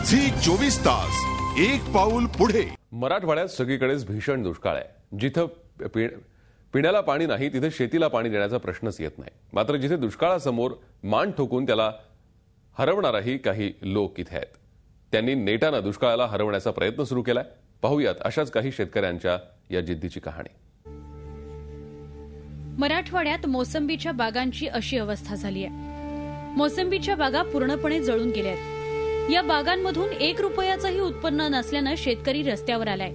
Zee 24 तास एक पाऊल पुढे। मराठवाड्यात सगळीकडेच भीषण दुष्काळ आहे। जिथे पिण्याला पाणी नाही तिथे शेतीला पाणी देण्याचा प्रश्नच येत नाही। मात्र जिथे दुष्काळासमोर मान ठोकून त्याला हरवणारही काही लोक इथे आहेत। त्यांनी नेटाने दुष्काळाला हरवण्याचा प्रयत्न सुरू केलाय। पाहूयात अशाच काही शेतकऱ्यांच्या या जिद्दीची कहाणी। मराठवाड्यात मोसंबीच्या बागांची अशी अवस्था झाली आहे। मोसंबीच्या बागा पूर्णपणे जळून गेल्यात। या बागांमधून 1 रुपयाचंही उत्पन्न नसल्यानं शेतकरी रस्त्यावर आलाय।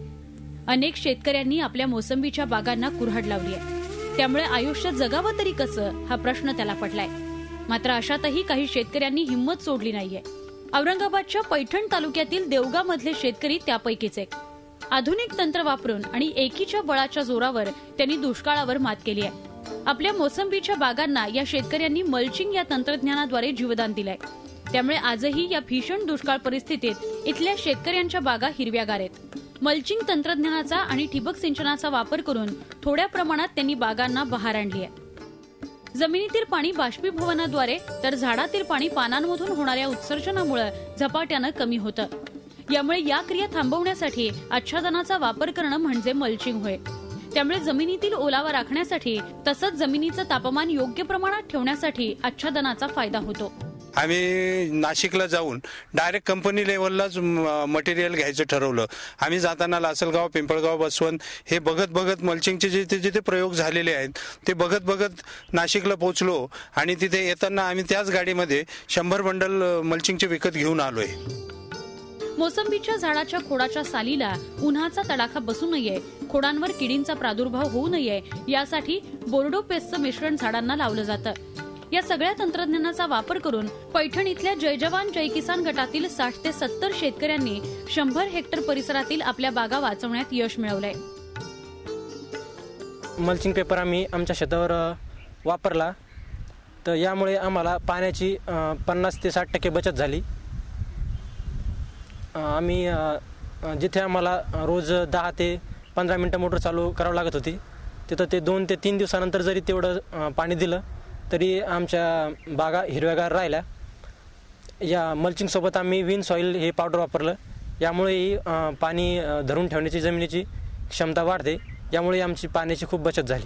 अनेक शेतकऱ्यांनी आपल्या मोसंबीच्या बागांना कुऱ्हाड लावली आहे। त्यामुळे आयुष्य जगावं तरी कसं हा प्रश्न त्याला पडलाय। मात्र अशातही काही शेतकऱ्यांनी हिंमत सोडली नाहीये। औरंगाबादच्या पैठण तालुक्यातील देवगामधले शेतकरी त्यापैकीच एक। आधुनिक तंत्र वापरून आणि एकीच्या बळाच्या जोरावर त्यांनी दुष्काळावर मात केली आहे। आपल्या मोसंबीच्या बागांना या शेतकऱ्यांनी मल्चिंग या तंत्रज्ञानाद्वारे जीवदान दिलंय। त्यामुळे आजही या भीषण दुष्काळ परिस्थितीत इथल्या शेतकऱ्यांच्या बागा हिरव्यागार आहेत। मल्चिंग तंत्रज्ञानाचा आणि ठिबक सिंचनाचा वापर करून थोड्या प्रमाणात त्यांनी बागांना बहार आणली आहे। जमिनीतील पाणी बाष्पीभवनाद्वारे तर झाडातील पाणी पानांमधून होणाऱ्या उत्सर्जनामुळे झपाट्यानं कमी होतं। यामुळे या क्रिया थांबवण्यासाठी आच्छादनाचा वापर करणं म्हणजे मल्चिंग होय। त्यामुळे जमिनीतील ओलावा राखण्यासाठी तसंच जमिनीचं तापमान योग्य प्रमाणात ठेवण्यासाठी आच्छादनाचा फायदा होतो। आम्ही नाशिकला जाऊन डायरेक्ट कंपनी लेवललाच मटेरियल घ्यायचं ठरवलं। आम्ही जाताना लासलगाव, पिंपळगाव, बसवंत हे बघत मल्चिंगचे जिथे प्रयोग झालेले आहेत ते बघत नाशिकला पोहोचलो आणि तिथे येताना आम्ही त्याच गाडीमध्ये 100 बंडल मल्चिंगचे विकत घेऊन आलोय। मोसंबीच्या झाडाच्या खोडाच्या सालीला उन्हाचा तडाखा बसू नये, खोडांवर किडींचा प्रादुर्भाव होऊ नये यासाठी बोर्डो पेस्टचं मिश्रण झाडांना लावलं जातं। या सगळ्या तंत्रज्ञानाचा वापर करून पैठण इथल्या जय जवान जय किसान गटातील 60 ते 70 शेतकऱ्यांनी 100 हेक्टर परिसरातील आपल्या बागा वाचवण्यात यश मिळवलंय। मल्चिंग पेपर आम्ही आमच्या शेतावर वापरला तर यामुळे आम्हाला पाण्याची 50 ते 60% बचत झाली। आम्ही जिथे आम्हाला रोज 10 ते 15 मिनिटं मोटर चालू करावं लागत होती तिथं ते 2 ते 3 दिवसानंतर जरी तेवढं पाणी दिलं तरी आमच्या बागा हिरव्यागार राहिल्या। या मल्चिंग सोबत आम्ही विन सॉइल हे पावडर वापरलं। यामुळे पाणी धरून ठेवण्याची जमिनीची क्षमता वाढते। यामुळे आमची पाण्याची खूप बचत झाली।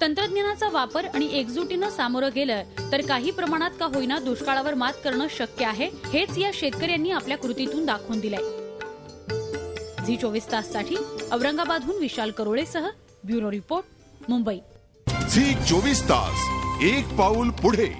तंत्रज्ञानाचा वापर आणि एकजुटीनं सामोरं गेलं तर काही प्रमाणात का होईना दुष्काळावर मात करणं शक्य आहे। हेच या शेतकऱ्यांनी आपल्या कृतीतून दाखवून दिलंय। झी 24 ताससाठी औरंगाबादहून विशाल करोळेसह ब्युरो रिपोर्ट, मुंबई। झी 24 तास एक पाऊल पुढे।